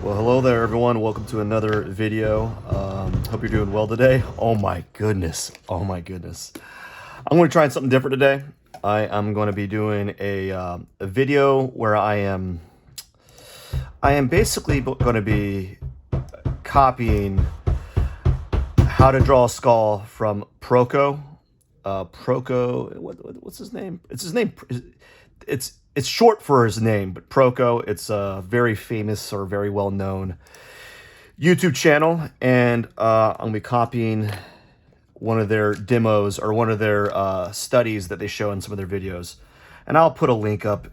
Well, hello there, everyone. Welcome to another video. Hope you're doing well today. Oh my goodness. Oh my goodness. I'm going to try something different today. I am going to be doing a video where I am basically going to be copying how to draw a skull from Proco. What's his name? It's his name. It's short for his name, but Proco. It's a very famous or very well known YouTube channel, and I'm gonna be copying one of their demos or one of their studies that they show in some of their videos, and I'll put a link up.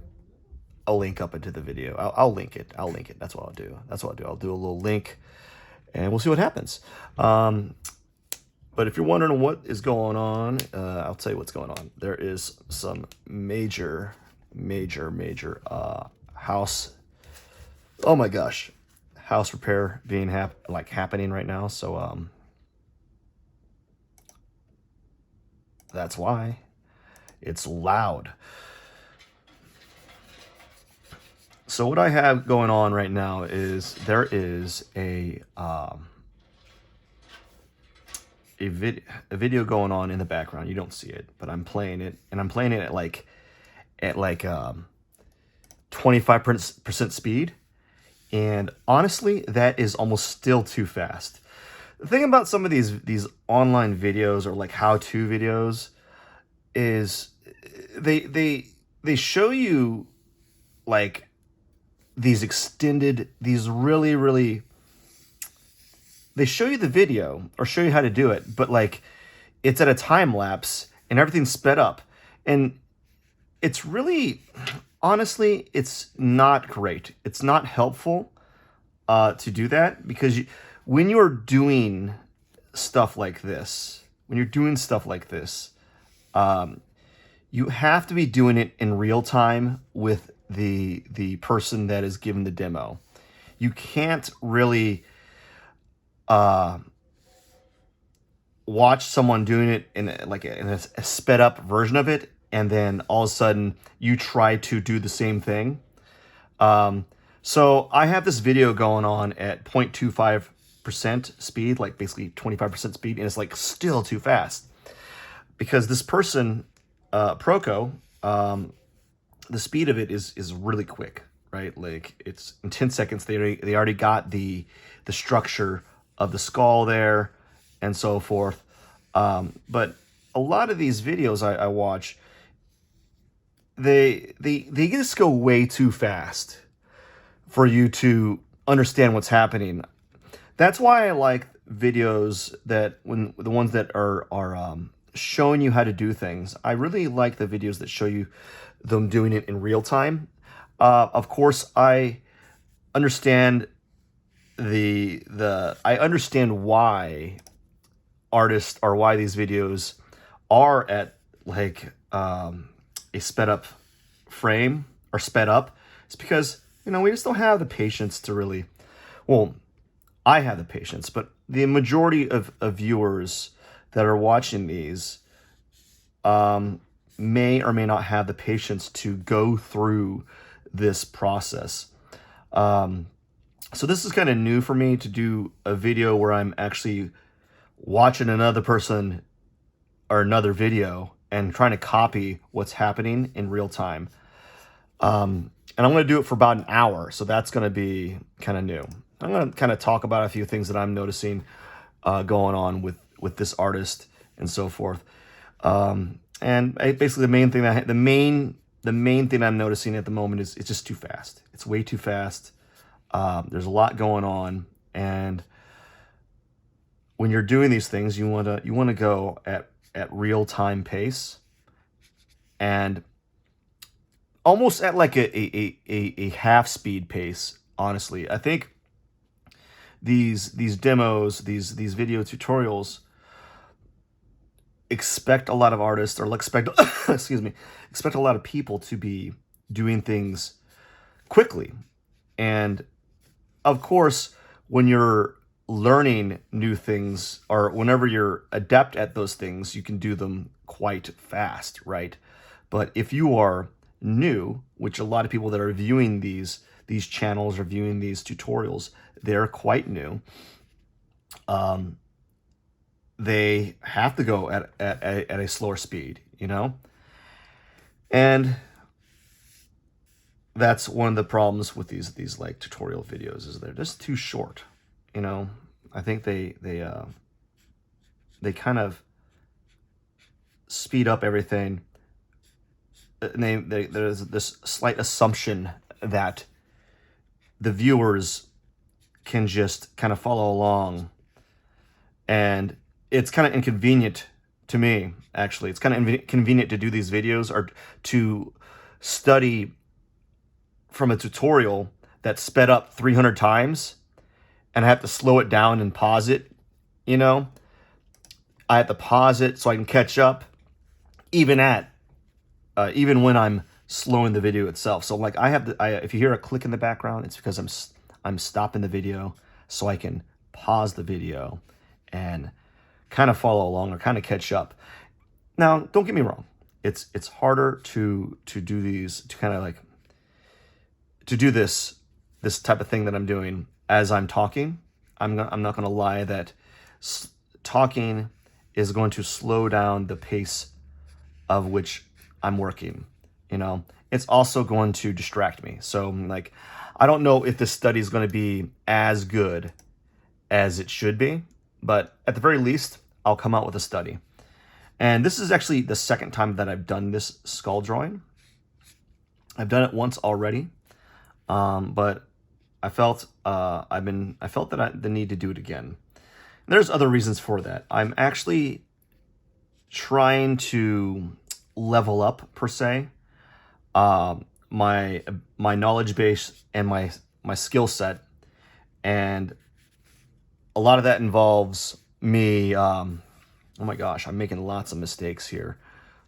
Into the video. I'll link it. That's what I'll do. I'll do a little link, and we'll see what happens. But if you're wondering what is going on, I'll tell you what's going on. There is some major house. Oh my gosh, house repair being happening right now. So that's why it's loud. So what I have going on right now is there is a video going on in the background. You don't see it, but I'm playing it, and I'm playing it at 25% speed. And honestly, that is almost still too fast. The thing about some of these online videos or like how-to videos is they show you like these really they show you the video or show you how to do it, but like it's at a time lapse and everything's sped up, and it's really, honestly, it's not great. It's not helpful to do that, because when you're doing stuff like this, you have to be doing it in real time with the person that is given the demo. You can't really watch someone doing it in a sped up version of it, and then all of a sudden you try to do the same thing. So I have this video going on at 0.25% speed, like basically 25% speed, and it's like still too fast because this person, Proco, the speed of it is really quick, right? Like it's in 10 seconds they already got the structure of the skull there and so forth. But a lot of these videos I watch, they just go way too fast for you to understand what's happening. That's why I like videos that when the ones that are showing you how to do things. I really like the videos that show you them doing it in real time. Of course, I understand I understand why artists, or why these videos are at like a sped up frame or sped up. It's because, we just don't have the patience to really, well, I have the patience, but the majority of viewers that are watching these may or may not have the patience to go through this process. So this is kind of new for me to do a video where I'm actually watching another person or another video and trying to copy what's happening in real time. And I'm going to do it for about an hour, so that's going to be kind of new. I'm going to kind of talk about a few things that I'm noticing going on with this artist and so forth. Basically the main thing I'm noticing at the moment is it's just too fast. It's way too fast. There's a lot going on, and when you're doing these things, you want to go at real time pace, and almost at like a half speed pace. Honestly, I think these demos, these video tutorials, expect a lot of artists, or expect expect a lot of people to be doing things quickly. And of course, when you're learning new things, or whenever you're adept at those things, you can do them quite fast, right? But if you are new, which a lot of people that are viewing these these channels or viewing these tutorials, they're quite new. They have to go at a slower speed, you know? And that's one of the problems with these like tutorial videos, is they're just too short, you know? I think they kind of speed up everything. And there's this slight assumption that the viewers can just kind of follow along, and it's kind of inconvenient to me, actually. It's kind of inconvenient to do these videos or to study from a tutorial that's sped up 300 times, and I have to slow it down and pause it, you know? I have to pause it so I can catch up, even when I'm slowing the video itself. So like if you hear a click in the background, it's because I'm stopping the video so I can pause the video and kind of follow along or kind of catch up. Now, don't get me wrong. It's harder to do these, to kind of like, to do this type of thing that I'm doing as I'm talking. I'm not going to lie that talking is going to slow down the pace of which I'm working, you know. It's also going to distract me. So like, I don't know if this study is going to be as good as it should be, but at the very least, I'll come out with a study. And this is actually the second time that I've done this skull drawing. I've done it once already, but I felt the need to do it again. There's other reasons for that. I'm actually trying to level up, per se, my knowledge base and my skill set, and a lot of that involves me. Oh my gosh, I'm making lots of mistakes here.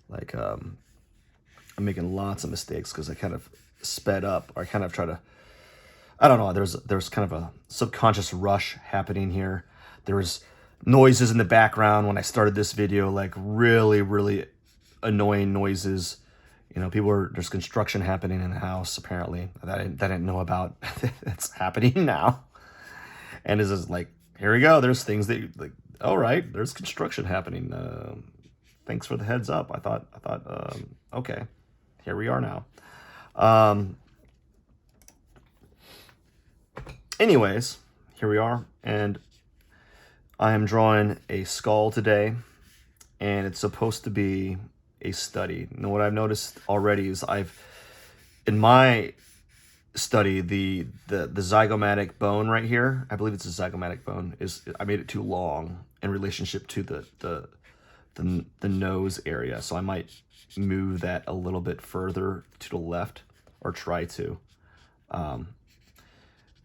Like I'm making lots of mistakes because I kind of sped up, or I kind of try to. I don't know. There's kind of a subconscious rush happening here. There was noises in the background when I started this video, like really, really annoying noises. You know, there's construction happening in the house, apparently, that I didn't know about. It's happening now. And it's just like, here we go. There's things that, like, all right, there's construction happening. Thanks for the heads up. I thought, okay, here we are now. Anyways, here we are. And I am drawing a skull today, and it's supposed to be a study. And what I've noticed already is in my study, the zygomatic bone right here, I believe it's a zygomatic bone, I made it too long in relationship to the nose area. So I might move that a little bit further to the left, or try to.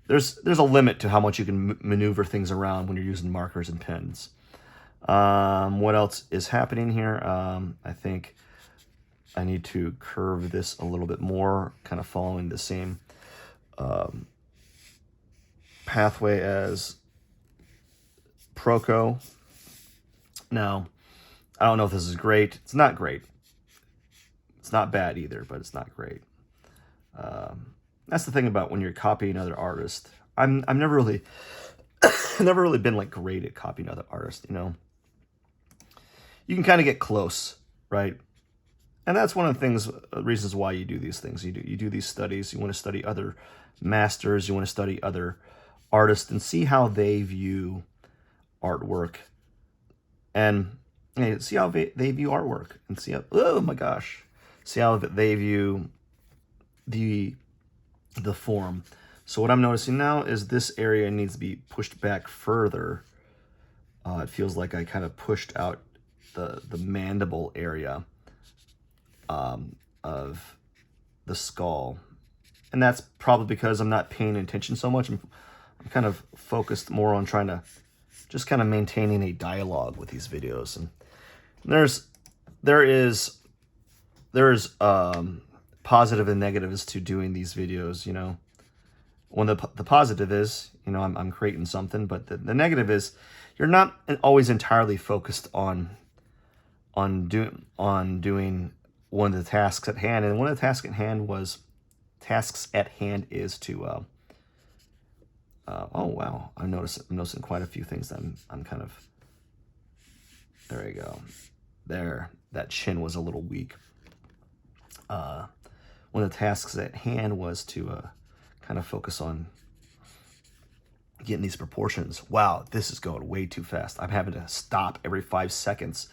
There's a limit to how much you can maneuver things around when you're using markers and pens. What else is happening here? I think I need to curve this a little bit more, kind of following the same pathway as Proco. Now, I don't know if this is great. It's not great. It's not bad either, but it's not great. That's the thing about when you're copying other artists. I've never really, never really been like great at copying other artists. You know, you can kind of get close, right? And that's one of the things, reasons why you do these things. You do these studies. You want to study other masters. You want to study other artists and see how they view artwork, and see how they view artwork, and see how, oh my gosh, see how they view the form. So what I'm noticing now is this area needs to be pushed back further. It feels like I kind of pushed out the mandible area of the skull. And that's probably because I'm not paying attention so much. I'm kind of focused more on trying to just kind of maintaining a dialogue with these videos. And there is positive and negatives to doing these videos, you know. When the positive is, you know, I'm creating something, but the negative is you're not always entirely focused on doing one of the tasks at hand. And one of the tasks at hand was tasks at hand is to, oh wow, I'm noticing quite a few things that I'm kind of, there you go. There, that chin was a little weak. One of the tasks at hand was to kind of focus on getting these proportions. Wow, this is going way too fast. I'm having to stop every 5 seconds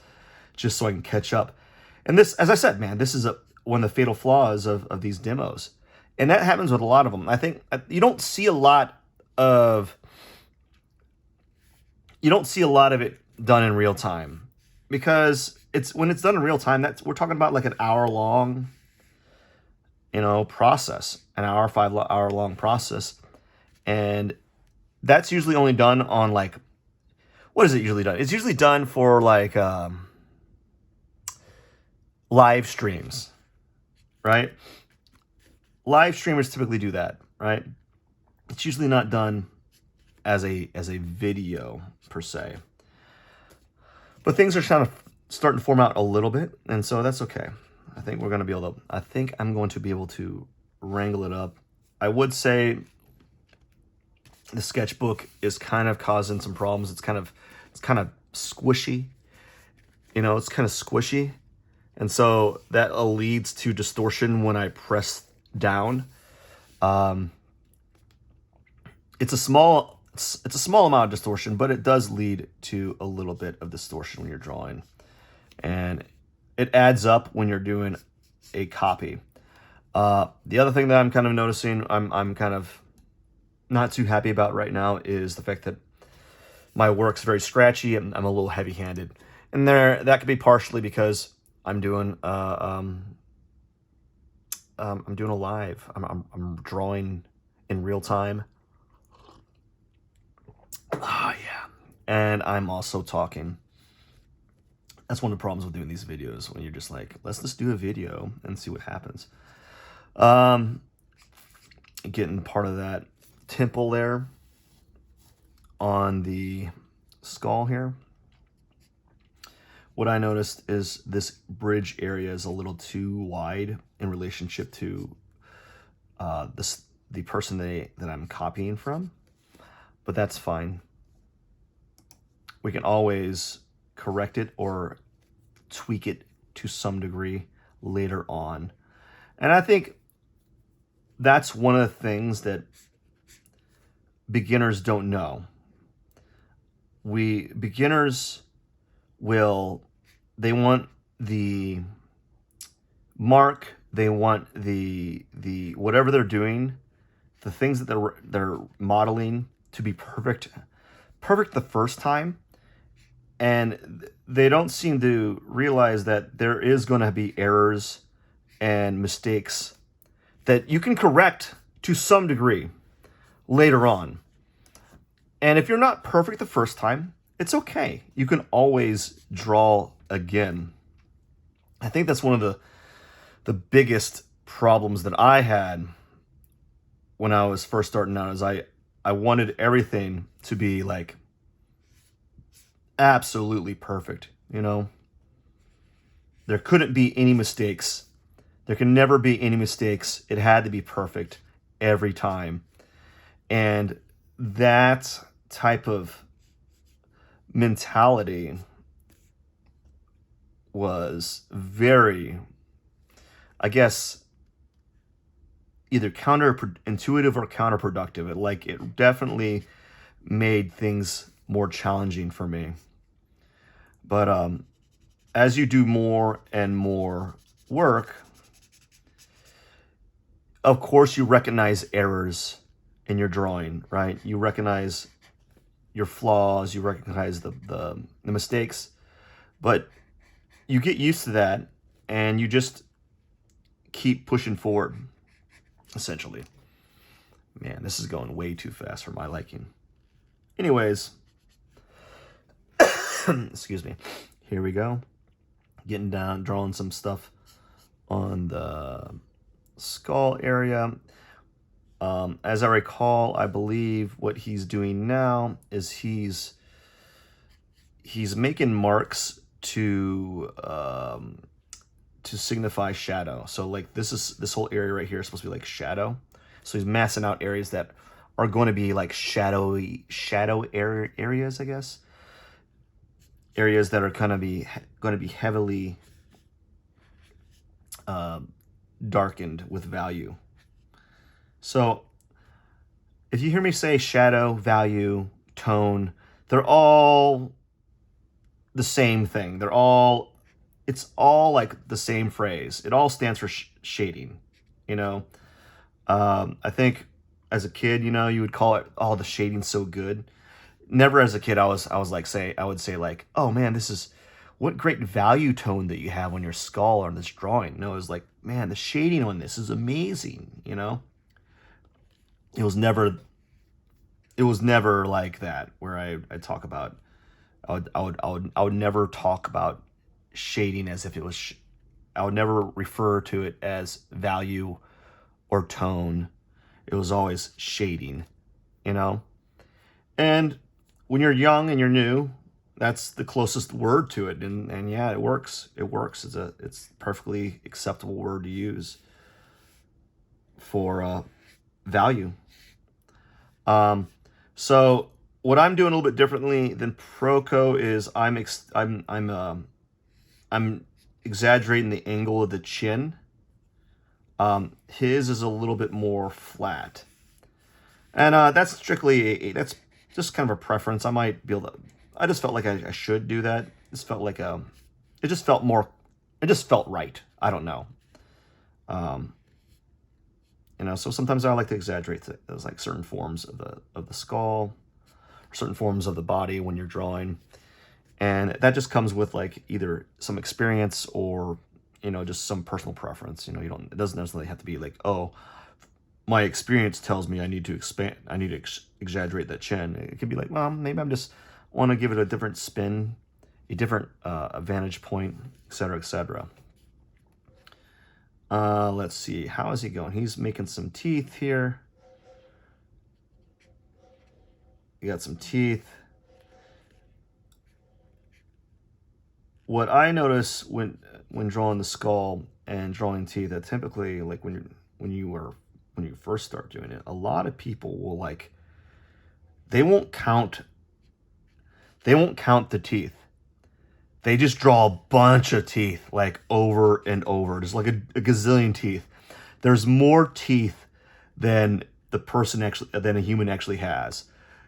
just so I can catch up. And this, as I said, man, this is one of the fatal flaws of these demos. And that happens with a lot of them. I think you don't see a lot of it done in real time, because when it's done in real time, we're talking about like an hour long, process, an hour, 5 hour long process. And that's usually only done on like, what is it usually done? It's usually done for like live streams, right? Live streamers typically do that, right? It's usually not done as a video per se. But things are kind of starting to form out a little bit, and so that's okay. I think I'm going to be able to wrangle it up. I would say the sketchbook is kind of causing some problems. It's kind of squishy. It's kind of squishy. And so that leads to distortion when I press down. It's a small amount of distortion, but it does lead to a little bit of distortion when you're drawing. And it adds up when you're doing a copy. The other thing that I'm kind of noticing, I'm kind of not too happy about right now, is the fact that my work's very scratchy and I'm a little heavy-handed. And that could be partially because I'm doing a live. I'm drawing in real time. Oh yeah, and I'm also talking. That's one of the problems with doing these videos, when you're just like, let's just do a video and see what happens. Getting part of that temple there on the skull here. What I noticed is this bridge area is a little too wide in relationship to the person that I'm copying from, but that's fine. We can always correct it or tweak it to some degree later on. And I think that's one of the things that beginners don't know. Beginners they want the mark, they want the whatever they're doing, the things that they're modeling to be perfect the first time. And they don't seem to realize that there is going to be errors and mistakes that you can correct to some degree later on. And if you're not perfect the first time, it's okay. You can always draw again. I think that's one of the biggest problems that I had when I was first starting out, is I wanted everything to be like absolutely perfect, There couldn't be any mistakes. There can never be any mistakes. It had to be perfect every time. And that type of mentality was very, I guess, either counterintuitive or counterproductive. It definitely made things more challenging for me. But as you do more and more work, of course you recognize errors in your drawing, right? You recognize your flaws, you recognize the mistakes, but you get used to that and you just keep pushing forward, essentially. Man, this is going way too fast for my liking. Anyways, excuse me. Here we go. Getting down, drawing some stuff on the skull area. As I recall, I believe what he's doing now is he's making marks to to signify shadow. So like this whole area right here is supposed to be like shadow. So he's massing out areas that are going to be like shadow areas, I guess. Areas that are going to be heavily darkened with value. So if you hear me say shadow, value, tone, they're all the same thing. It's all like the same phrase. It all stands for shading, you know. I think as a kid, you know, you would call it, oh, the shading's so good. Never as a kid, I would say like, oh man, what great value tone that you have on your skull or this drawing. No, it was like, man, the shading on this is amazing, you know. It was never like that where I talk about, I would never talk about shading as if it was, I would never refer to it as value or tone. It was always shading, you know? And when you're young and you're new, that's the closest word to it. And yeah, it works. It works. It's a perfectly acceptable word to use for value. So what I'm doing a little bit differently than Proco is I'm exaggerating the angle of the chin. His is a little bit more flat, and that's strictly that's just kind of a preference. I might be able to. I just felt like I should do that. This felt like it just felt right. I don't know. You know, so sometimes I like to exaggerate those like certain forms of the skull, or certain forms of the body when you're drawing, and that just comes with like either some experience or, you know, just some personal preference. You know, it doesn't necessarily have to be like, oh, my experience tells me I need to exaggerate that chin. It could be like, well, maybe I'm just want to give it a different spin, a different vantage point, etc., etc. Let's see, how is he going? He's making some teeth here. You got some teeth. What I notice when drawing the skull and drawing teeth, that typically, like when you first start doing it, a lot of people will like, they won't count the teeth. They just draw a bunch of teeth like over and over, just like a gazillion teeth. There's more teeth than a human actually has,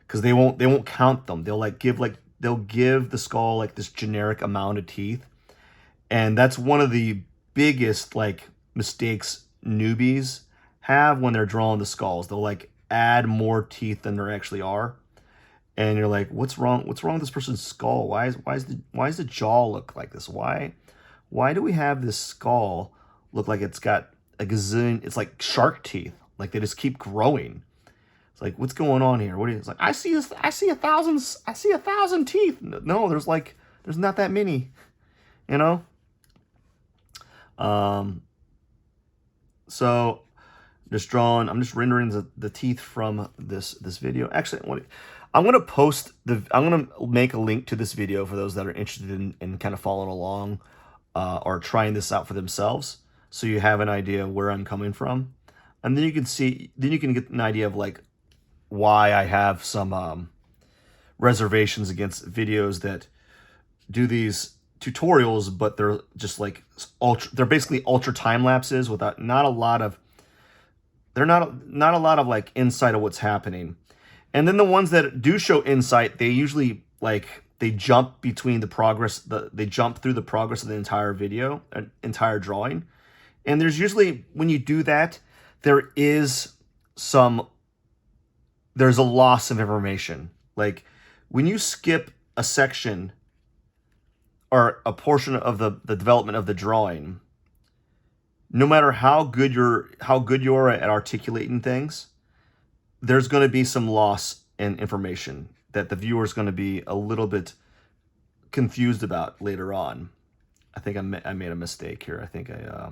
because they won't count them. They'll give the skull like this generic amount of teeth, and that's one of the biggest like mistakes newbies have when they're drawing the skulls. They'll like add more teeth than there actually are. And you're like, what's wrong with this person's skull? Why is the jaw look like this? Why do we have this skull look like it's got a gazillion? It's like shark teeth. Like they just keep growing. It's like, what's going on here? It's like, I see 1,000 teeth. No, there's not that many, you know? So I'm just rendering the teeth from this video. Actually, I'm gonna make a link to this video for those that are interested in kind of following along or trying this out for themselves, so you have an idea of where I'm coming from, and then you can get an idea of like why I have some reservations against videos that do these tutorials, but they're just like they're basically ultra time lapses without not a lot of like insight of what's happening. And then the ones that do show insight, they usually they jump through the progress of the entire video, entire drawing. And there's usually, when you do that, there's a loss of information. Like when you skip a section or a portion of the development of the drawing, no matter how good you are at articulating things, there's going to be some loss in information that the viewer is going to be a little bit confused about later on. I think I made a mistake here. I think I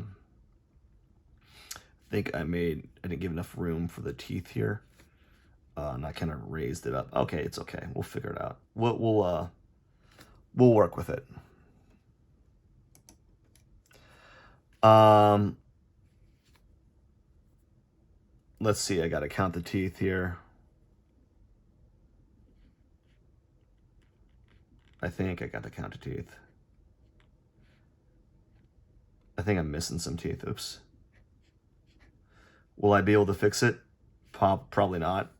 didn't give enough room for the teeth here, and I kind of raised it up. Okay, it's okay. We'll figure it out. We'll work with it. Um, let's see, I got to count the teeth here. I think I got to count the teeth. I think I'm missing some teeth. Oops. Will I be able to fix it? Probably not.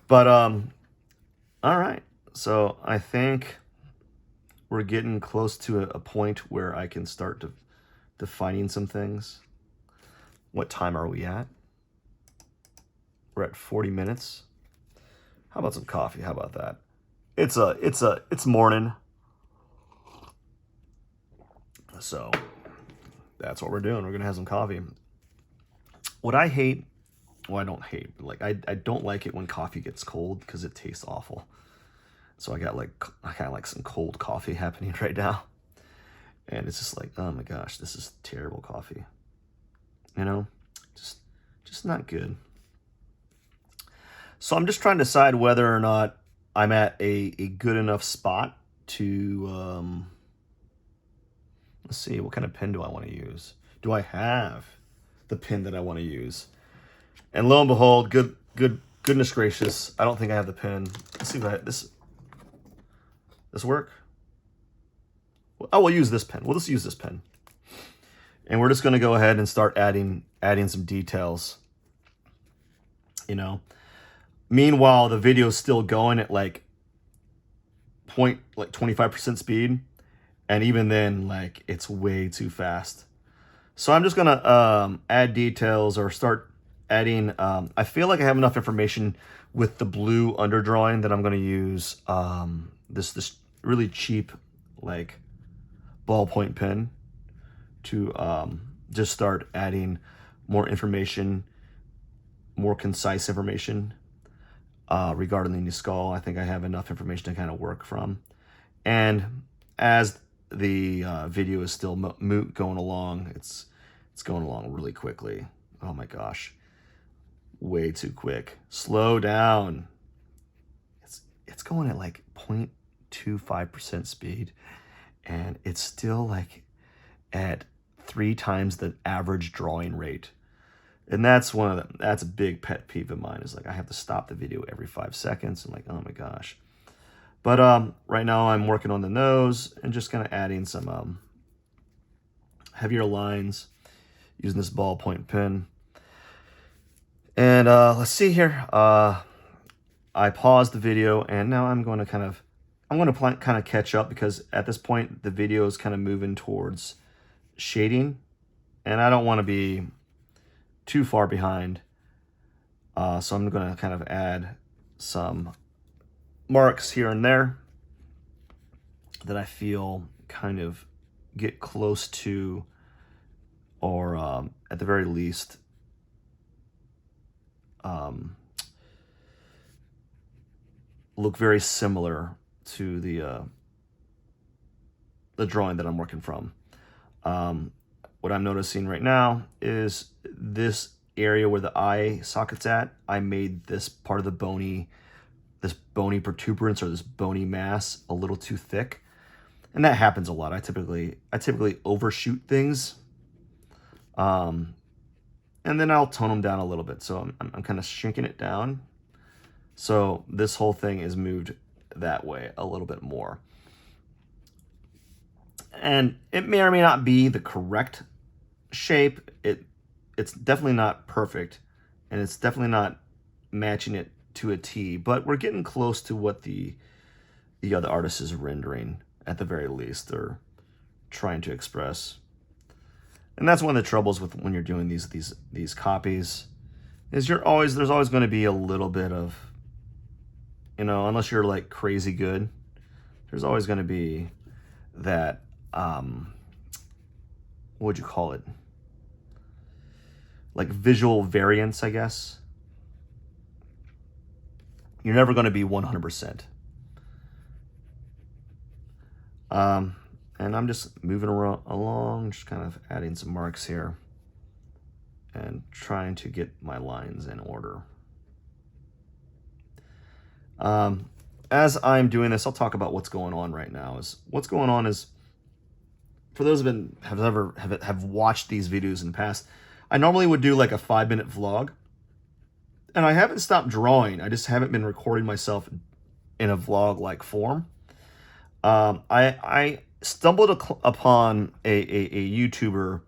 But all right. So I think we're getting close to a point where I can start defining some things. What time are we at? We're at 40 minutes. How about some coffee? How about that? It's morning. So that's what we're doing. We're gonna have some coffee. What I hate, well, I don't hate, but like I don't like it when coffee gets cold because it tastes awful. So I kind of like some cold coffee happening right now. And it's just like, oh my gosh, this is terrible coffee. You know, just not good. So I'm just trying to decide whether or not I'm at a good enough spot to, let's see, what kind of pen do I want to use? Do I have the pen that I want to use? And lo and behold, goodness gracious, I don't think I have the pen. Let's see if this work? Oh, we'll use this pen. We'll just use this pen. And we're just going to go ahead and start adding some details. You know, meanwhile, the video is still going at like 25% speed. And even then, like, it's way too fast. So I'm just going to add details or start adding. I feel like I have enough information with the blue underdrawing that I'm going to use this really cheap, like, ballpoint pen to just start adding more information, more concise information regarding the skull. I think I have enough information to kind of work from. And as the video is still going along, it's going along really quickly. Oh my gosh, way too quick. Slow down. It's going at like 0.25% speed, and it's still like at 3 times the average drawing rate. And that's that's a big pet peeve of mine, is like I have to stop the video every 5 seconds. I'm like, oh my gosh. But right now I'm working on the nose and just kind of adding some heavier lines using this ballpoint pen. And let's see here. I paused the video, and now I'm going to kind of catch up, because at this point the video is kind of moving towards shading, and I don't want to be too far behind. So I'm going to kind of add some marks here and there that I feel kind of get close to, or at the very least look very similar to the drawing that I'm working from. What I'm noticing right now is this area where the eye socket's at, I made this part of the bony protuberance, or this bony mass, a little too thick. And that happens a lot. I typically overshoot things. And then I'll tone them down a little bit. So I'm kind of shrinking it down. So this whole thing is moved that way a little bit more. And it may or may not be the correct shape. It's definitely not perfect, and it's definitely not matching it to a T, but we're getting close to what the other artist is rendering, at the very least, or trying to express. And that's one of the troubles with when you're doing these copies, is there's always going to be a little bit of, you know, unless you're like crazy good, there's always going to be that what would you call it? Like visual variance, I guess. You're never going to be 100%. And I'm just moving along, just kind of adding some marks here and trying to get my lines in order. As I'm doing this, I'll talk about what's going on right now. What's going on is for those have watched these videos in the past, I normally would do like a 5-minute vlog, and I haven't stopped drawing. I just haven't been recording myself in a vlog like form. I stumbled upon a YouTuber.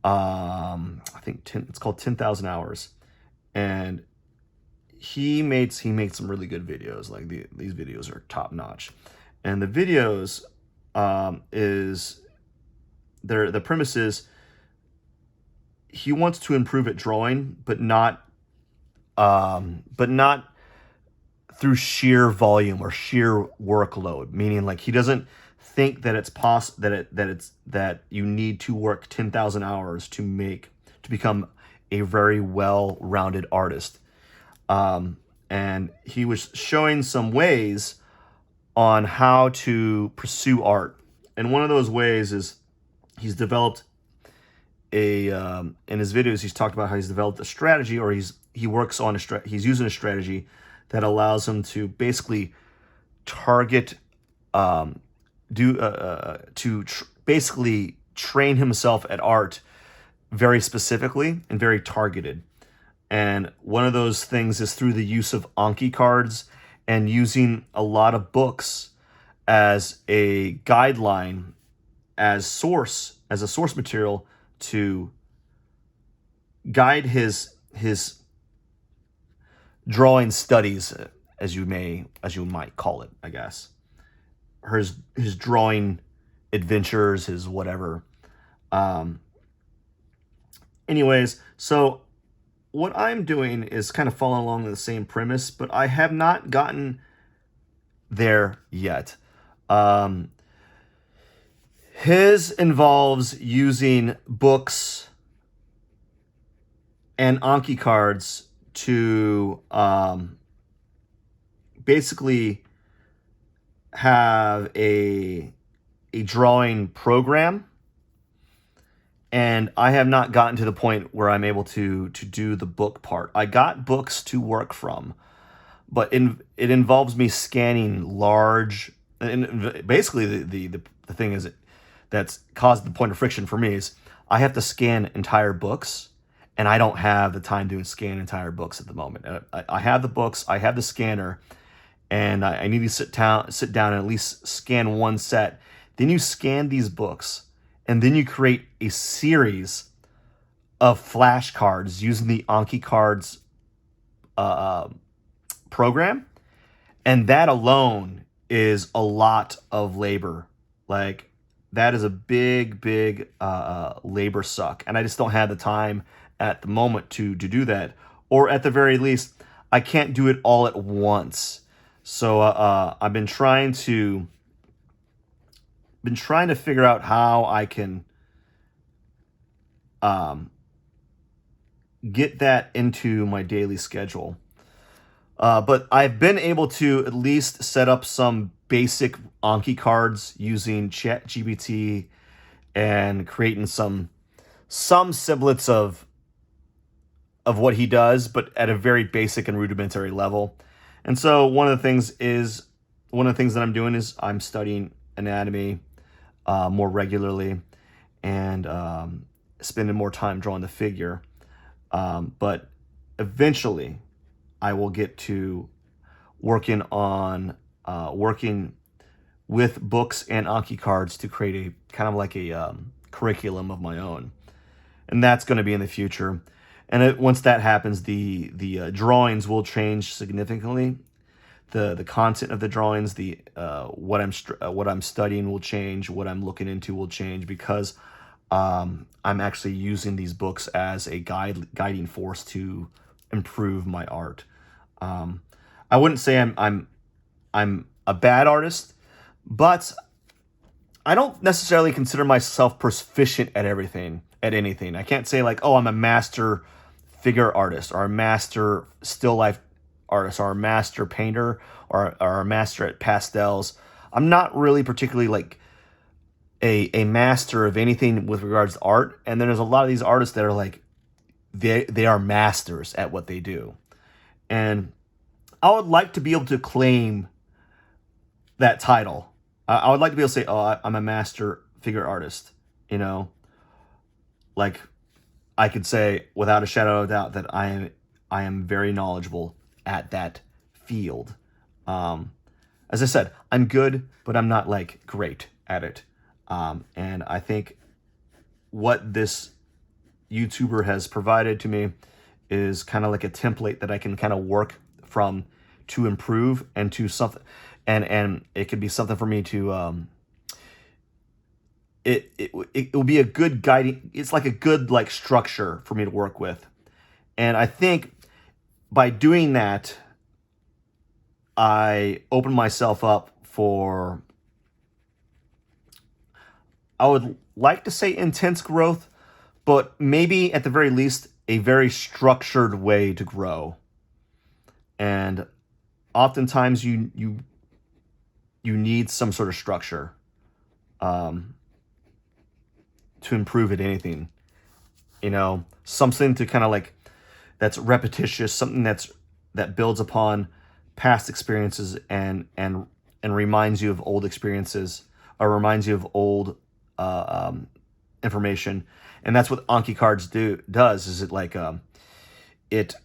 I think it's called 10,000 Hours, and he made some really good videos. Like these videos are top notch, and the videos is the premise is he wants to improve at drawing, but not through sheer volume or sheer workload. Meaning, like, he doesn't think that it's that you need to work 10,000 hours to become a very well-rounded artist. And he was showing some ways on how to pursue art. And one of those ways is he's developed in his videos, he's talked about how he's developed a strategy, or he's using a strategy that allows him to basically target, basically train himself at art very specifically and very targeted. And one of those things is through the use of Anki cards and using a lot of books as a guideline, as a source material to guide his drawing studies, as you might call it, I guess. His drawing adventures, his whatever. Anyways, so what I'm doing is kind of following along the same premise, but I have not gotten there yet. His involves using books and Anki cards to basically have a drawing program, and I have not gotten to the point where I'm able to do the book part. I got books to work from, but it involves me scanning large, and basically the thing is that's caused the point of friction for me is I have to scan entire books, and I don't have the time to scan entire books at the moment. I have the books, I have the scanner, and I need to sit down and at least scan one set. Then you scan these books, and then you create a series of flashcards using the Anki cards program, and that alone is a lot of labor. Like, that is a big labor suck, and I just don't have the time at the moment to do that. Or at the very least, I can't do it all at once. So I've been trying to figure out how I can get that into my daily schedule. But I've been able to at least set up some basic Anki cards using ChatGPT and creating some semblance of what he does, but at a very basic and rudimentary level. And so one of the things that I'm doing is I'm studying anatomy more regularly, and spending more time drawing the figure. But eventually I will get to working with books and Anki cards to create a kind of like a curriculum of my own. And that's going to be in the future. And once that happens, the drawings will change significantly. The content of the drawings, what I'm studying will change. What I'm looking into will change, because I'm actually using these books as a guiding force to improve my art. I wouldn't say I'm a bad artist, but I don't necessarily consider myself proficient at anything. I can't say like, oh, I'm a master figure artist, or a master still life artist, or a master painter, or a master at pastels. I'm not really particularly like a master of anything with regards to art. And then there's a lot of these artists that are like, they are masters at what they do. And I would like to be able to claim that title. I would like to be able to say, oh, I'm a master figure artist, you know, like I could say without a shadow of a doubt that I am very knowledgeable at that field. As I said, I'm good, but I'm not like great at it. And I think what this YouTuber has provided to me is kind of like a template that I can kind of work from to improve and to something, and it could be something for me to it will be a good guiding, it's like a good like structure for me to work with. And I think by doing that, I open myself up for, I would like to say intense growth, but maybe at the very least a very structured way to grow. And oftentimes you need some sort of structure to improve at anything, you know, something to kind of like that's repetitious, something that builds upon past experiences and reminds you of old experiences, or reminds you of old information. And that's what Anki cards does is it like it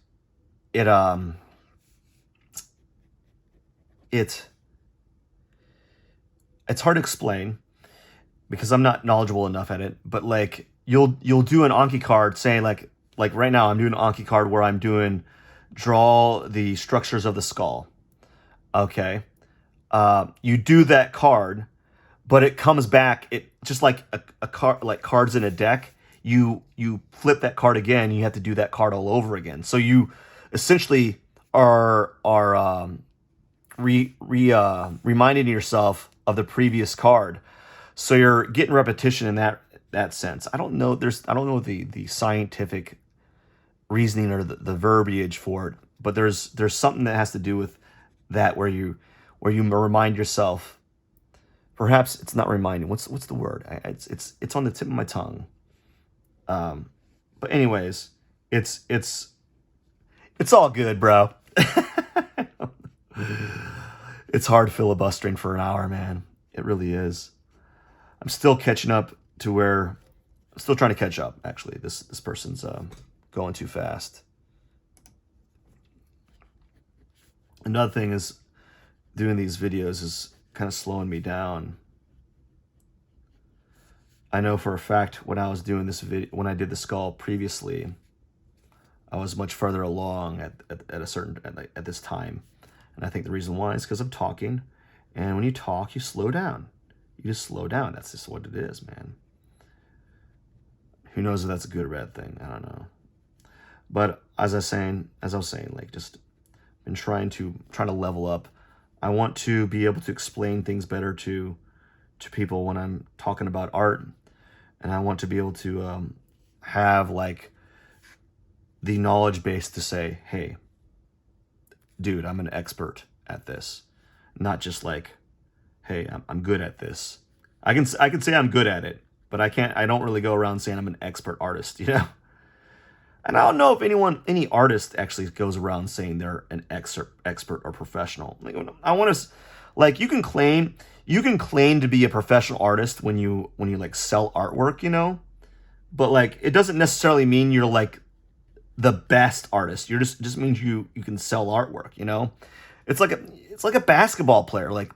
it's hard to explain because I'm not knowledgeable enough at it, but like you'll do an Anki card saying like right now I'm doing an Anki card where I'm doing draw the structures of the skull. Okay. You do that card, but it comes back, it just like a card, like cards in a deck, you flip that card again, you have to do that card all over again. So you essentially are reminding yourself of the previous card. So you're getting repetition in that sense. I don't know the scientific reasoning or the verbiage for it, but there's something that has to do with that where you remind yourself. Perhaps it's not reminding. What's the word? It's on the tip of my tongue. But anyways, it's all good, bro. It's hard filibustering for an hour, man. It really is. I'm still catching up to where I'm still trying to catch up. Actually, this person's going too fast. Another thing is doing these videos is kind of slowing me down. I know for a fact when I was doing this video, when I did the skull previously, I was much further along at this time. And I think the reason why is because I'm talking, and when you talk, you slow down. You just slow down. That's just what it is, man. Who knows if that's a good or bad thing? I don't know. But as I was saying, like just been trying to level up. I want to be able to explain things better to people when I'm talking about art, and I want to be able to have like the knowledge base to say, hey, dude, I'm an expert at this, not just like, hey, I'm good at this. I can say I'm good at it, but I don't really go around saying I'm an expert artist, you know? And I don't know if any artist actually goes around saying they're an expert or professional. Like, I want to, like, you can claim to be a professional artist when you like sell artwork, you know? But like, it doesn't necessarily mean you're like the best artist. It just means you can sell artwork, you know? It's like a basketball player. Like,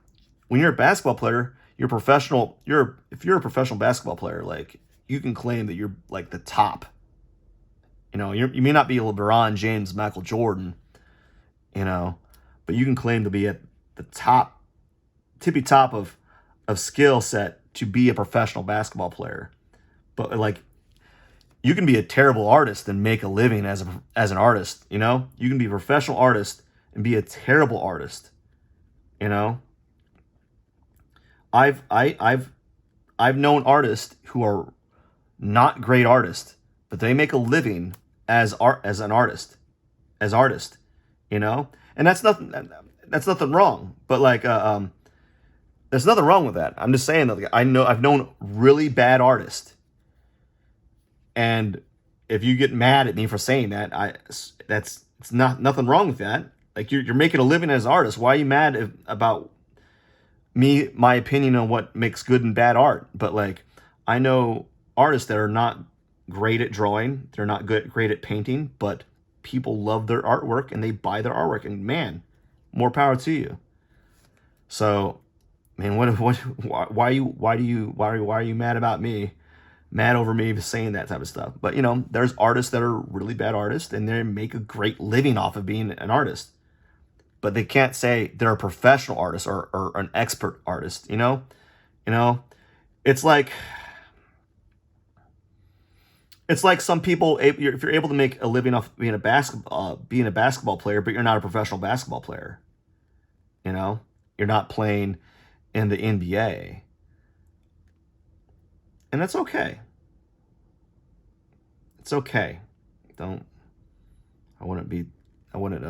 when you're a basketball player, you're professional. If you're a professional basketball player, like, you can claim that you're like the top. You know, you may not be LeBron James, Michael Jordan, you know, but you can claim to be at the tippy top of skill set to be a professional basketball player. But like, you can be a terrible artist and make a living as an artist, you know? You can be a professional artist and be a terrible artist, you know? I've known artists who are not great artists, but they make a living as artists, you know? And that's nothing wrong. But like there's nothing wrong with that. I'm just saying that, like, I've known really bad artists. And if you get mad at me for saying that, it's nothing wrong with that. Like, you're making a living as an artist. Why are you mad about my opinion on what makes good and bad art? But like, I know artists that are not great at drawing, they're not great at painting, but people love their artwork and they buy their artwork, and man, more power to you. So, man, why are you mad about me? Mad over me saying that type of stuff. But you know, there's artists that are really bad artists and they make a great living off of being an artist. But they can't say they're a professional artist or an expert artist, you know? You know, it's like some people, if you're able to make a living off being a basketball player, but you're not a professional basketball player. You know, you're not playing in the NBA, and that's okay. It's okay. Don't. I wouldn't be. I wouldn't.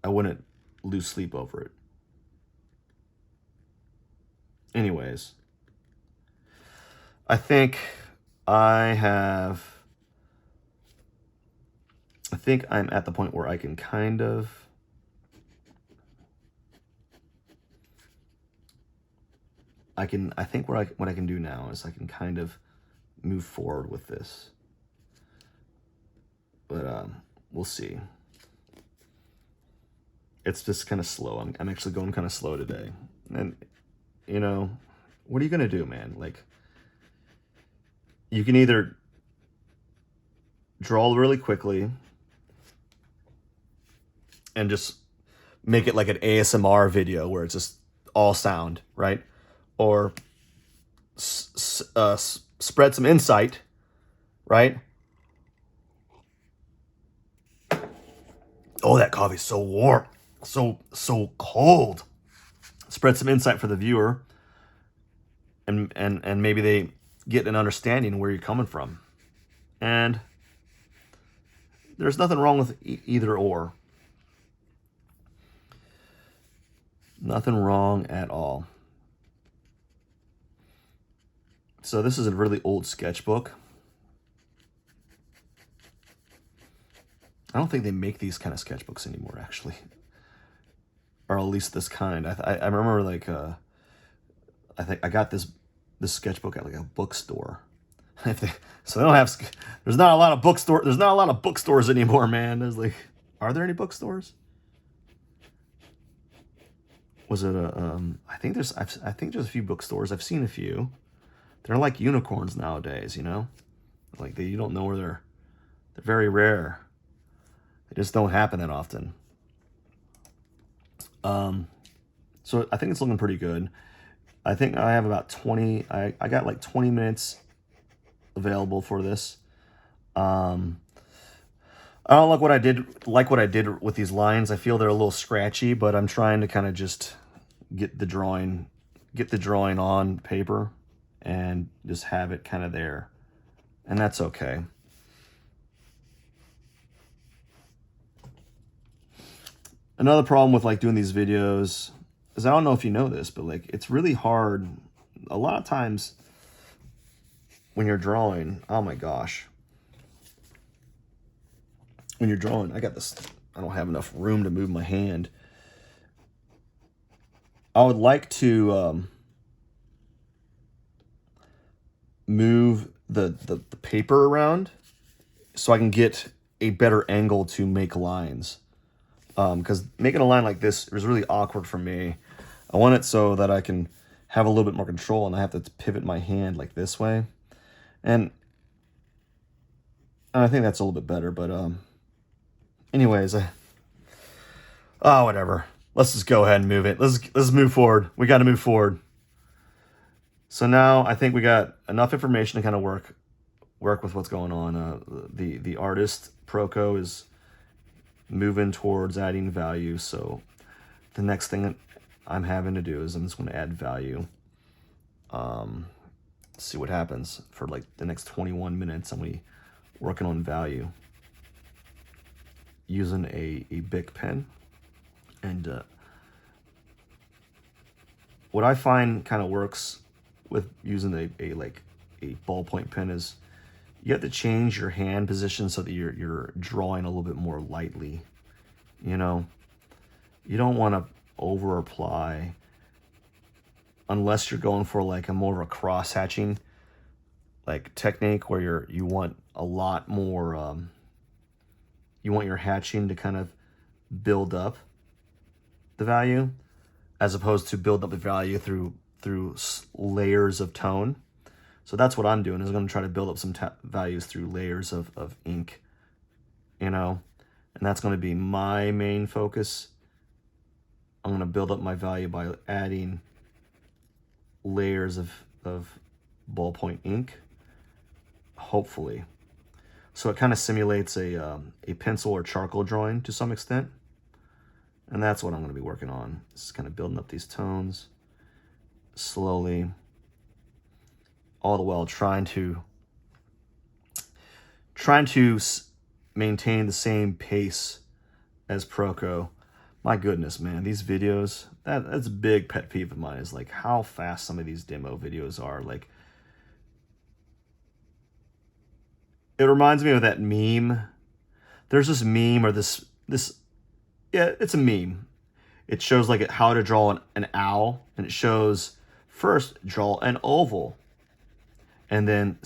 I wouldn't lose sleep over it. Anyways, I think I think I'm at the point where I can kind of I think what I can do now is I can kind of move forward with this. But we'll see. It's just kind of slow. I'm actually going kind of slow today. And you know, what are you going to do, man? Like, you can either draw really quickly and just make it like an ASMR video where it's just all sound, right? Or spread some insight, right? Oh, that coffee's so warm, so cold. Spread some insight for the viewer, and maybe they get an understanding where you're coming from. And there's nothing wrong with either or. Nothing wrong at all. So this is a really old sketchbook. I don't think they make these kind of sketchbooks anymore, actually. Or at least this kind. I remember, like, I think I got this sketchbook at like a bookstore. So they don't have. There's not a lot of bookstore. There's not a lot of bookstores anymore, man. There's like, are there any bookstores? Was it a? I think there's a few bookstores. I've seen a few. They're like unicorns nowadays, you know. Like you don't know where they're very rare. They just don't happen that often. So I think it's looking pretty good. I think I have about 20, I got like 20 minutes available for this. I don't like what I did with these lines. I feel they're a little scratchy, but I'm trying to kind of just get the drawing on paper and just have it kind of there. And that's okay. Another problem with like doing these videos is, I don't know if you know this, but like it's really hard a lot of times when you're drawing. Oh my gosh. When you're drawing, I don't have enough room to move my hand. I would like to move the paper around so I can get a better angle to make lines. Because making a line like this is really awkward for me. I want it so that I can have a little bit more control, and I have to pivot my hand like this way. And I think that's a little bit better, but anyways, whatever. Let's just go ahead and move it. Let's move forward. We got to move forward. So now I think we got enough information to kind of work with what's going on. The artist Proco is moving towards adding value. So the next thing I'm having to do is I'm just going to add value. See what happens for like the next 21 minutes. I'm going to be working on value using a Bic pen. And what I find kind of works with using a ballpoint pen is you have to change your hand position so that you're drawing a little bit more lightly. You know, you don't want to over apply unless you're going for like a more of a cross hatching like technique where you want a lot more, you want your hatching to kind of build up the value as opposed to build up the value through layers of tone. So that's what I'm doing, is I'm going to try to build up some values through layers of ink, you know, and that's going to be my main focus. I'm going to build up my value by adding layers of ballpoint ink, hopefully. So it kind of simulates a pencil or charcoal drawing to some extent. And that's what I'm going to be working on. Just kind of building up these tones slowly, all the while trying to maintain the same pace as Proco. My goodness, man, these videos, that's a big pet peeve of mine, is like how fast some of these demo videos are. Like, it reminds me of that meme. There's this meme or this yeah, it's a meme. It shows like how to draw an owl, and it shows first draw an oval, and then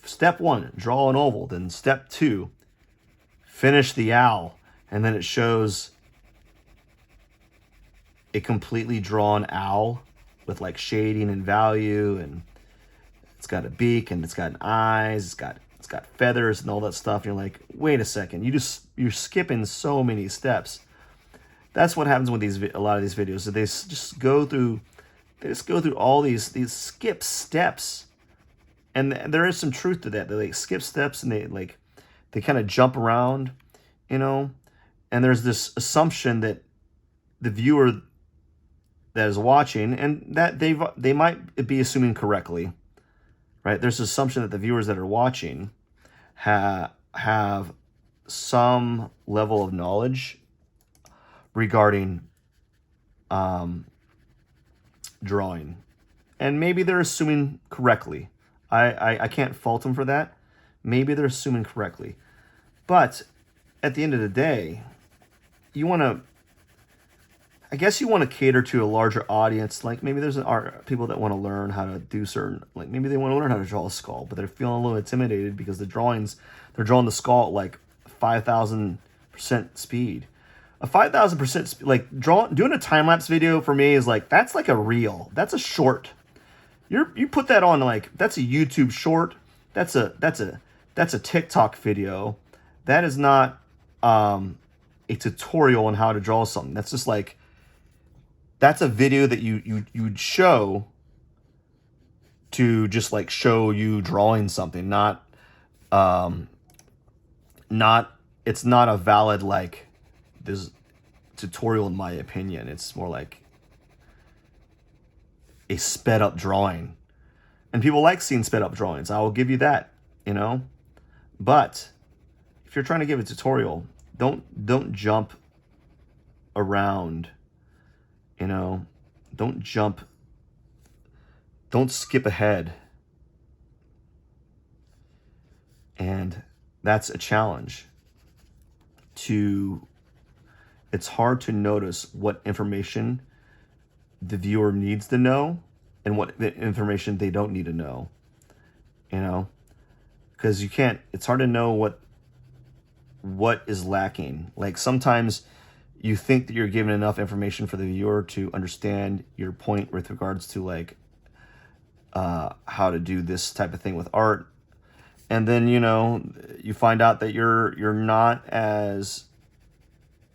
step 1, draw an oval, then step 2, finish the owl, and then it shows a completely drawn owl with like shading and value, and it's got a beak and it's got eyes, it's got feathers and all that stuff. And you're like, wait a second, you're skipping so many steps. That's what happens with a lot of these videos. So they just go through all these skip steps, and there is some truth to that. They skip steps and they kind of jump around, you know. And there's this assumption that the viewer that is watching, and that they might be assuming correctly, right? There's an assumption that the viewers that are watching have some level of knowledge regarding drawing, and maybe they're assuming correctly. I can't fault them for that. Maybe they're assuming correctly, but at the end of the day, I guess you want to cater to a larger audience. Like maybe there's people that want to learn how to do certain, like maybe they want to learn how to draw a skull, but they're feeling a little intimidated because they're drawing the skull at like 5,000% speed. A 5,000% speed, like doing a time-lapse video for me is like, that's like a reel. That's a short. You put that on, like, that's a YouTube short. That's a TikTok video. That is not a tutorial on how to draw something. That's just like, that's a video that you'd show to just like show you drawing something, it's not a valid like this tutorial in my opinion. It's more like a sped up drawing, and people like seeing sped up drawings. I will give you that, you know. But if you're trying to give a tutorial, don't jump around, you know. Don't skip ahead. And that's a challenge. It's hard to notice what information the viewer needs to know and what the information they don't need to know, you know, because it's hard to know what is lacking. Like sometimes you think that you're giving enough information for the viewer to understand your point with regards to like how to do this type of thing with art, and then you find out that you're not as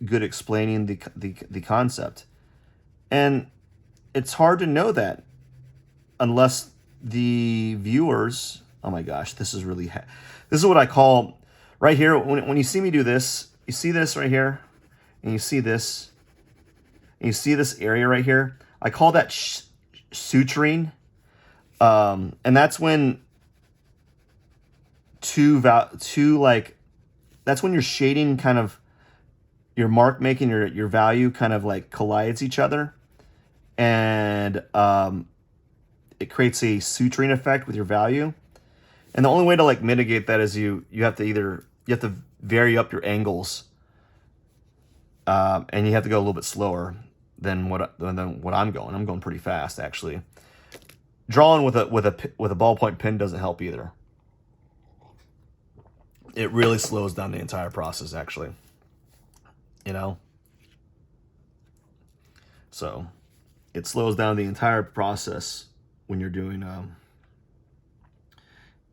good explaining the concept, and it's hard to know that unless the viewers. Oh my gosh, this is what I call right here. When you see me do this, you see this right here, and you see this, and you see this area right here. I call that suturing, and that's when that's when your shading kind of, your mark making, your value kind of like collides each other, and it creates a suturing effect with your value. And the only way to like mitigate that is you have to vary up your angles, and you have to go a little bit slower. than what I'm going. I'm going pretty fast, actually. Drawing with a ballpoint pen doesn't help either. It really slows down the entire process, actually. You know? So it slows down the entire process when you're doing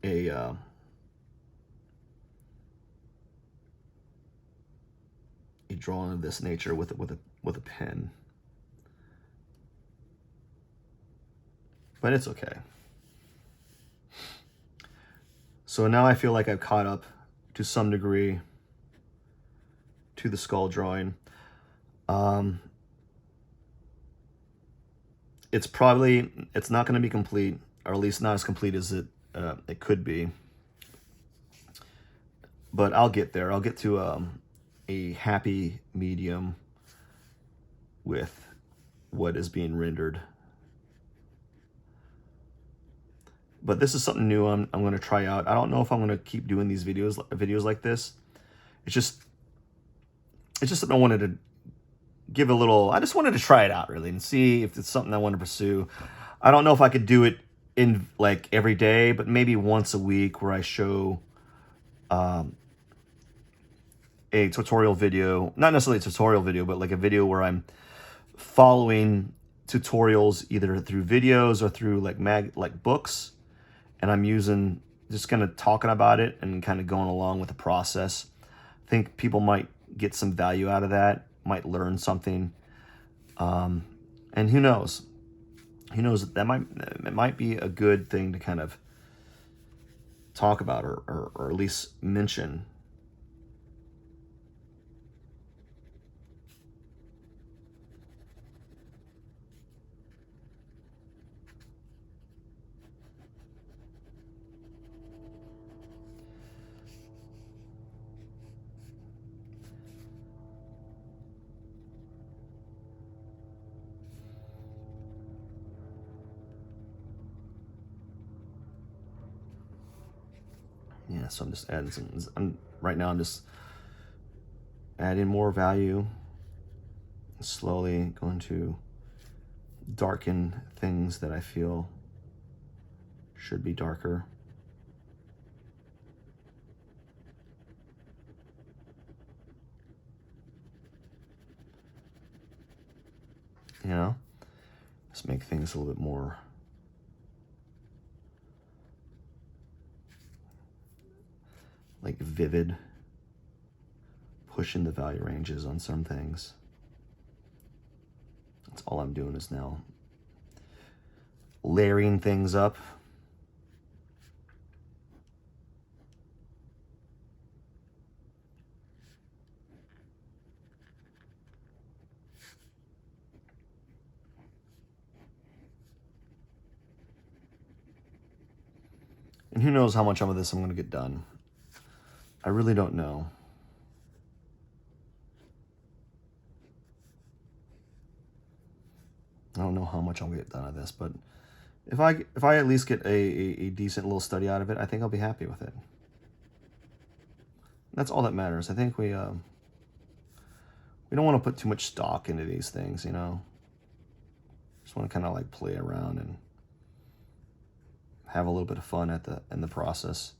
a drawing of this nature with a pen. But it's okay. So now I feel like I've caught up to some degree to the skull drawing. It's not going to be complete, or at least not as complete as it could be. But I'll get there. I'll get to a happy medium with what is being rendered. But this is something new I'm going to try out. I don't know if I'm going to keep doing these videos like this. It's just something I wanted to give a little. I just wanted to try it out, really, and see if it's something I want to pursue. I don't know if I could do it in like every day, but maybe once a week, where I show a tutorial video, not necessarily a tutorial video, but like a video where I'm following tutorials either through videos or through like books, and I'm using, just kind of talking about it and kind of going along with the process. I think people might get some value out of that, might learn something, and who knows? Who knows? It might be a good thing to kind of talk about, or at least mention. Yeah, so I'm just adding some. Right now I'm just adding more value. Slowly going to darken things that I feel should be darker. You know, just make things a little bit more like vivid, pushing the value ranges on some things. That's all I'm doing is now layering things up. And who knows how much of this I'm going to get done. I really don't know. I don't know how much I'll get done of this, but if I at least get a decent little study out of it, I think I'll be happy with it. That's all that matters. I think we don't want to put too much stock into these things, you know. Just want to kind of like play around and have a little bit of fun in the process.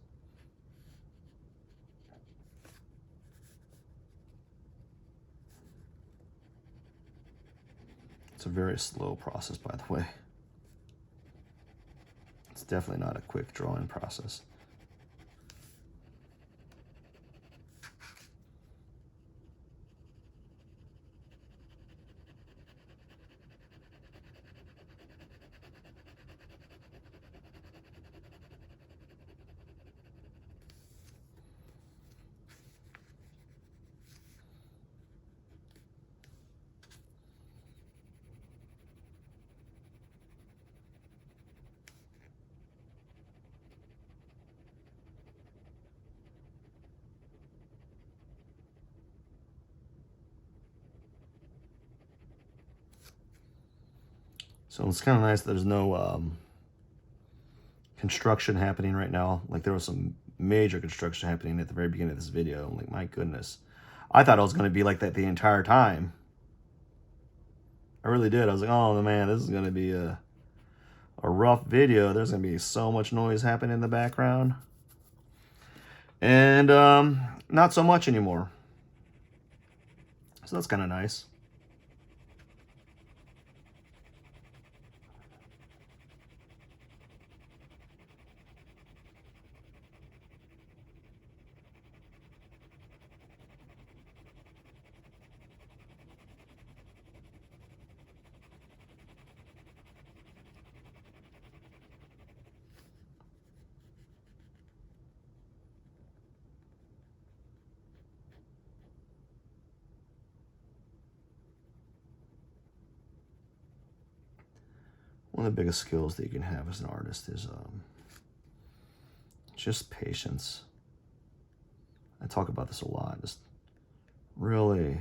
It's a very slow process, by the way. It's definitely not a quick drawing process. So it's kind of nice that there's no construction happening right now. Like there was some major construction happening at the very beginning of this video. I'm like, my goodness. I thought it was going to be like that the entire time. I really did. I was like, oh man, this is gonna be a rough video. There's gonna be so much noise happening in the background. And not so much anymore. So that's kind of nice. One of the biggest skills that you can have as an artist is just patience. I talk about this a lot. Just really,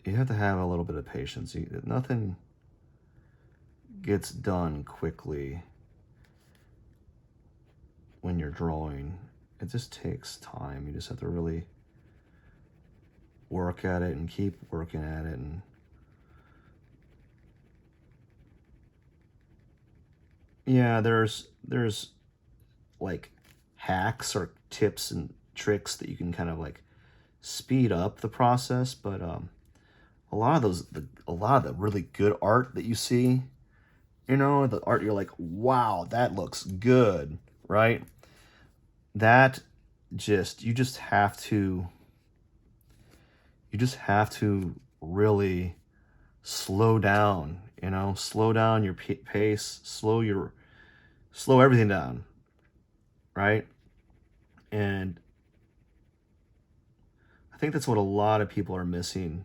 you have to have a little bit of patience. Nothing gets done quickly when you're drawing. It just takes time. You just have to really work at it and keep working at it. And yeah, there's like hacks or tips and tricks that you can kind of like speed up the process, but a lot of the really good art that you see, you know, the art you're like, wow, that looks good, right? That you just have to really slow down, you know, slow down your pace, slow everything down, right? And I think that's what a lot of people are missing,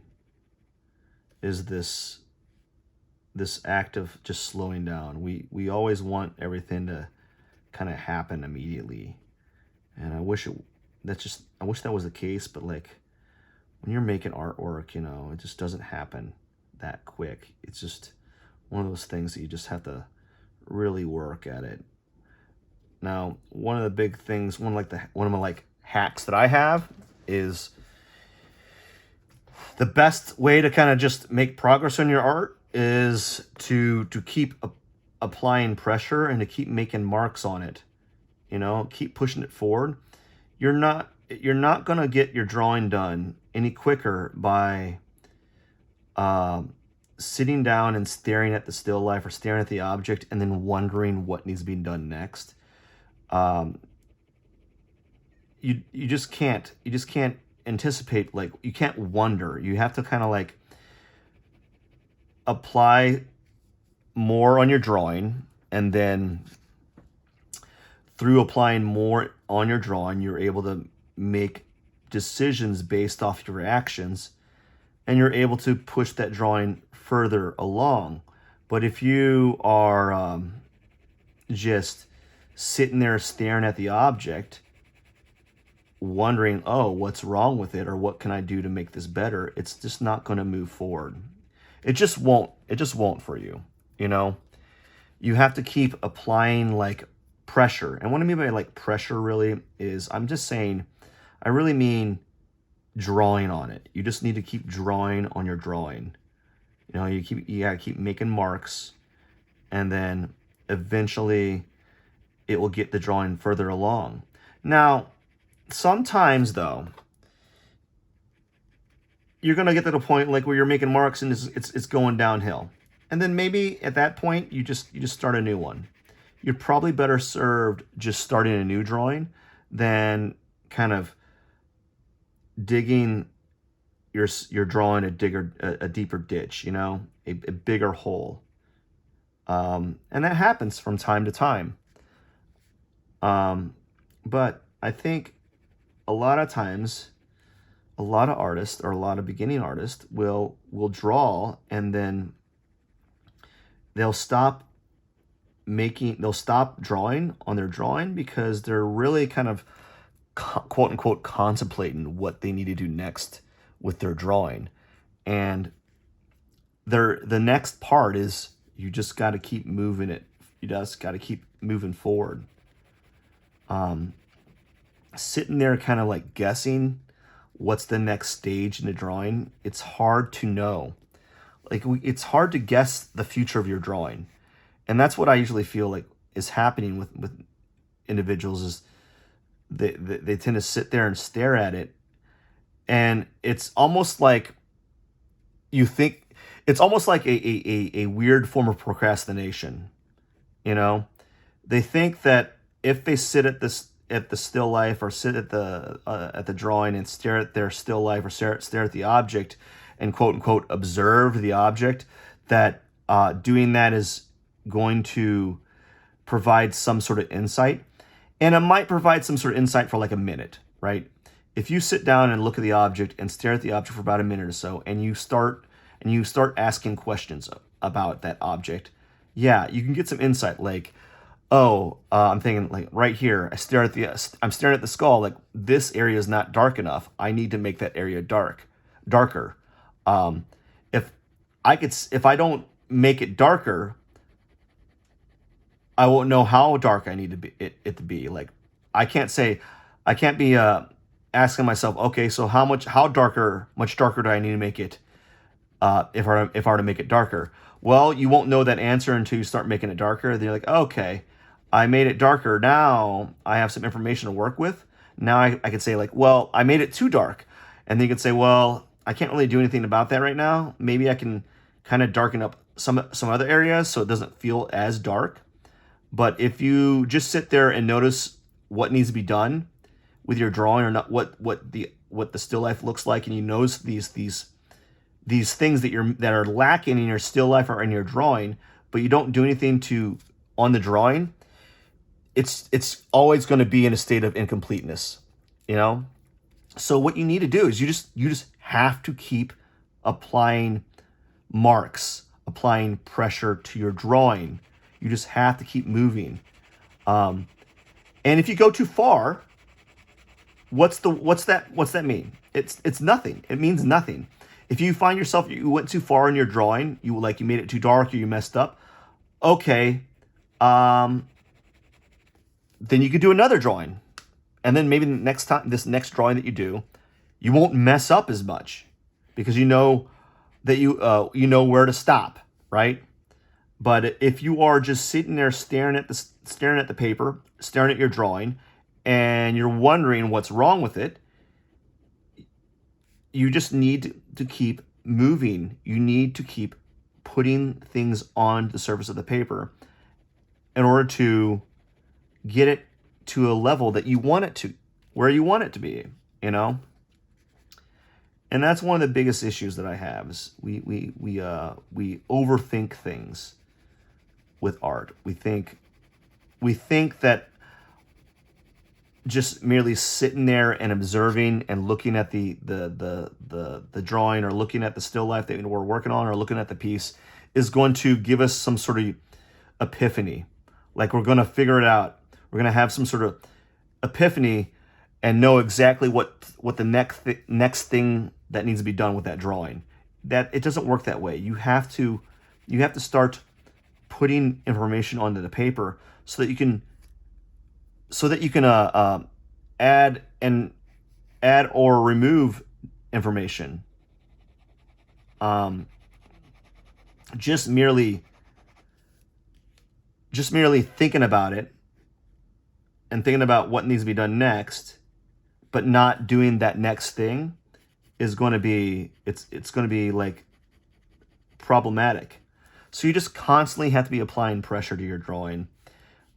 is this act of just slowing down. We always want everything to kind of happen immediately, and I wish that was the case. But like when you're making artwork, you know, it just doesn't happen that quick. It's just one of those things that you just have to really work at it. Now, one of the big things, one of my like hacks that I have is the best way to kind of just make progress on your art is to keep applying pressure and to keep making marks on it. You know, keep pushing it forward. You're not gonna get your drawing done any quicker by sitting down and staring at the still life or staring at the object and then wondering what needs to be done next. You just can't anticipate, like you can't wonder. You have to kind of like apply more on your drawing, and then through applying more on your drawing, you're able to make decisions based off your reactions, and you're able to push that drawing further along. But if you are just sitting there staring at the object, wondering, oh, what's wrong with it, or what can I do to make this better, it's just not going to move forward. It just won't for you, you know? You have to keep applying like pressure. And what I mean by like pressure really is, I'm just saying, I really mean drawing on it. You just need to keep drawing on your drawing. You know, you gotta keep making marks, and then eventually it will get the drawing further along. Now, sometimes though, you're gonna get to the point like where you're making marks and it's going downhill, and then maybe at that point you just start a new one. You're probably better served just starting a new drawing than kind of digging your drawing a deeper ditch, you know, a bigger hole. And that happens from time to time. But I think a lot of times, a lot of artists or a lot of beginning artists will draw, and then they'll stop drawing on their drawing because they're really kind of quote unquote contemplating what they need to do next with their drawing. And the next part is you just got to keep moving it. You just got to keep moving forward. Sitting there kind of like guessing what's the next stage in the drawing, it's hard to know. Like it's hard to guess the future of your drawing. And that's what I usually feel like is happening with individuals is they tend to sit there and stare at it. And it's almost like you think it's almost like a weird form of procrastination. You know, they think that if they sit at the still life or sit at the drawing and stare at their still life or stare at the object and quote unquote observe the object, that doing that is going to provide some sort of insight. And it might provide some sort of insight for like a minute, right? If you sit down and look at the object and stare at the object for about a minute or so, and you start asking questions about that object, yeah, you can get some insight. Like, oh, I'm thinking like right here, I'm staring at the skull. Like this area is not dark enough. I need to make that area darker. If if I don't make it darker, I won't know how dark I need it to be. Like I can't be asking myself, okay, so much darker do I need to make it if I were to make it darker? Well, you won't know that answer until you start making it darker. Then you're like, okay, I made it darker. Now I have some information to work with. Now I can say like, well, I made it too dark. And then you can say, well, I can't really do anything about that right now. Maybe I can kind of darken up some other areas so it doesn't feel as dark. But if you just sit there and notice what needs to be done with your drawing, or not what the still life looks like, and you notice these things that are lacking in your still life or in your drawing, but you don't do anything on the drawing, it's always going to be in a state of incompleteness, you know? So what you need to do is you just have to keep applying marks, applying pressure to your drawing. You just have to keep moving. And if you go too far, what's that mean? It's nothing. It means nothing. If you find yourself, you went too far in your drawing, you made it too dark or you messed up, okay, then you could do another drawing. And then maybe this next drawing that you do, you won't mess up as much because you know that you know where to stop, right? But if you are just sitting there staring at the paper, staring at your drawing, and you're wondering what's wrong with it, you just need to keep moving. You need to keep putting things on the surface of the paper in order to get it to a level that you want it to, where you want it to be, you know? And that's one of the biggest issues that I have is we overthink things with art. We think that just merely sitting there and observing and looking at the drawing or looking at the still life that we're working on or looking at the piece is going to give us some sort of epiphany. Like we're going to figure it out. We're going to have some sort of epiphany and know exactly what the next thing that needs to be done with that drawing. That it doesn't work that way. You have to start putting information onto the paper so that you can add or remove information. Just merely thinking about it and thinking about what needs to be done next, but not doing that next thing is going to be it's going to be like problematic. So you just constantly have to be applying pressure to your drawing.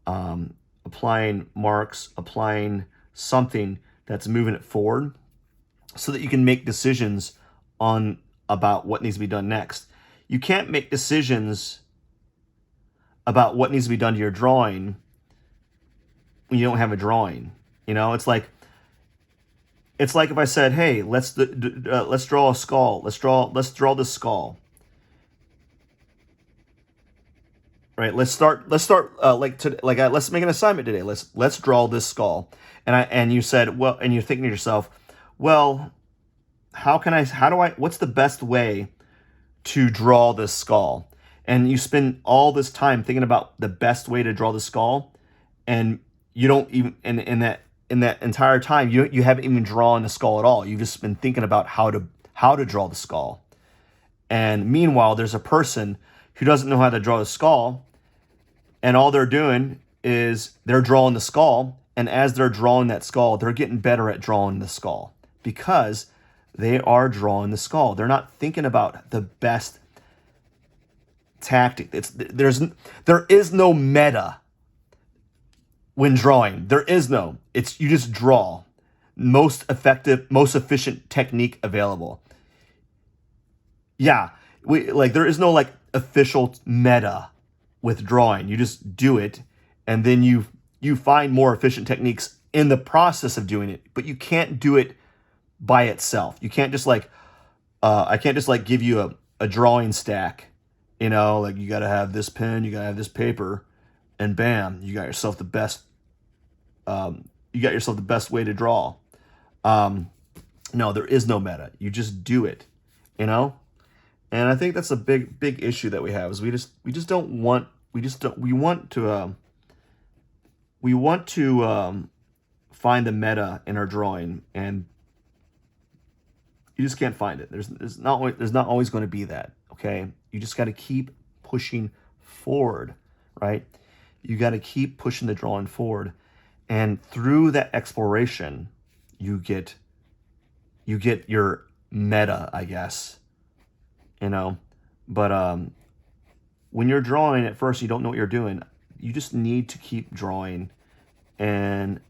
Applying marks, applying something that's moving it forward so that you can make decisions about what needs to be done next. You can't make decisions about what needs to be done to your drawing when you don't have a drawing. You know, it's like if I said, "Hey, let's draw a skull. Let's draw this skull." Right. Let's make an assignment today. Let's draw this skull. And you said, well, and you're thinking to yourself, well, what's the best way to draw this skull? And you spend all this time thinking about the best way to draw the skull, and you don't even, and in that entire time, you haven't even drawn the skull at all. You've just been thinking about how to draw the skull. And meanwhile, there's a person who doesn't know how to draw the skull, and all they're doing is they're drawing the skull, and as they're drawing that skull, they're getting better at drawing the skull because they are drawing the skull. They're not thinking about the best tactic. There is no meta when drawing. There is no. It's you just draw. Most effective, most efficient technique available. Yeah, there is no like official meta with drawing. You just do it, and then you find more efficient techniques in the process of doing it. But you can't do it by itself. You can't just like I can't just like give you a drawing stack. You know, like you got to have this pen, you got to have this paper, and bam, you got yourself the best. You got yourself the best way to draw. No, there is no meta. You just do it. You know. And I think that's a big issue that we have is we want to find the meta in our drawing, and you just can't find it. There's not always going to be that. Okay, you just got to keep pushing forward, right? You got to keep pushing the drawing forward, and through that exploration, you get your meta, I guess. You know, but when you're drawing at first, you don't know what you're doing. You just need to keep drawing and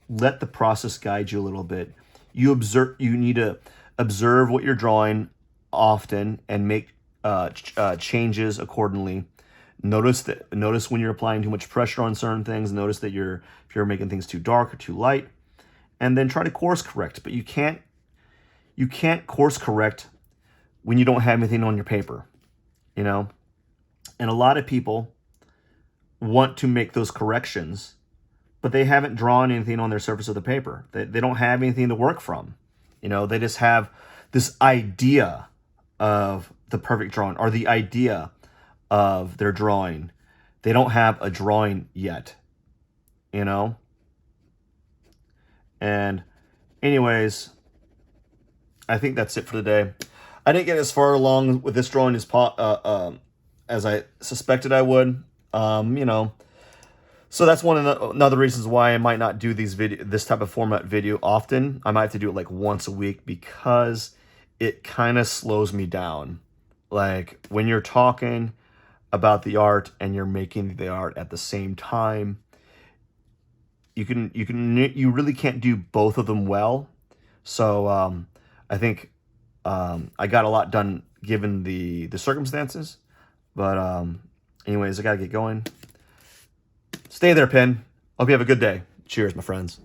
let the process guide you a little bit. You need to observe what you're drawing often and make changes accordingly. Notice when you're applying too much pressure on certain things. Notice that if you're making things too dark or too light, and then try to course correct. But you can't course correct when you don't have anything on your paper, you know? And a lot of people want to make those corrections, but they haven't drawn anything on their surface of the paper. They don't have anything to work from. You know, they just have this idea of the perfect drawing or the idea of their drawing. They don't have a drawing yet, you know? And anyways, I think that's it for today. I didn't get as far along with this drawing as I suspected I would. You know, so that's another reasons why I might not do this type of format video often. I might have to do it like once a week because it kind of slows me down. Like when you're talking about the art and you're making the art at the same time, you really can't do both of them well. So I think I got a lot done given the circumstances, but anyways, I gotta get going. Stay there, Pen. Hope you have a good day. Cheers, my friends.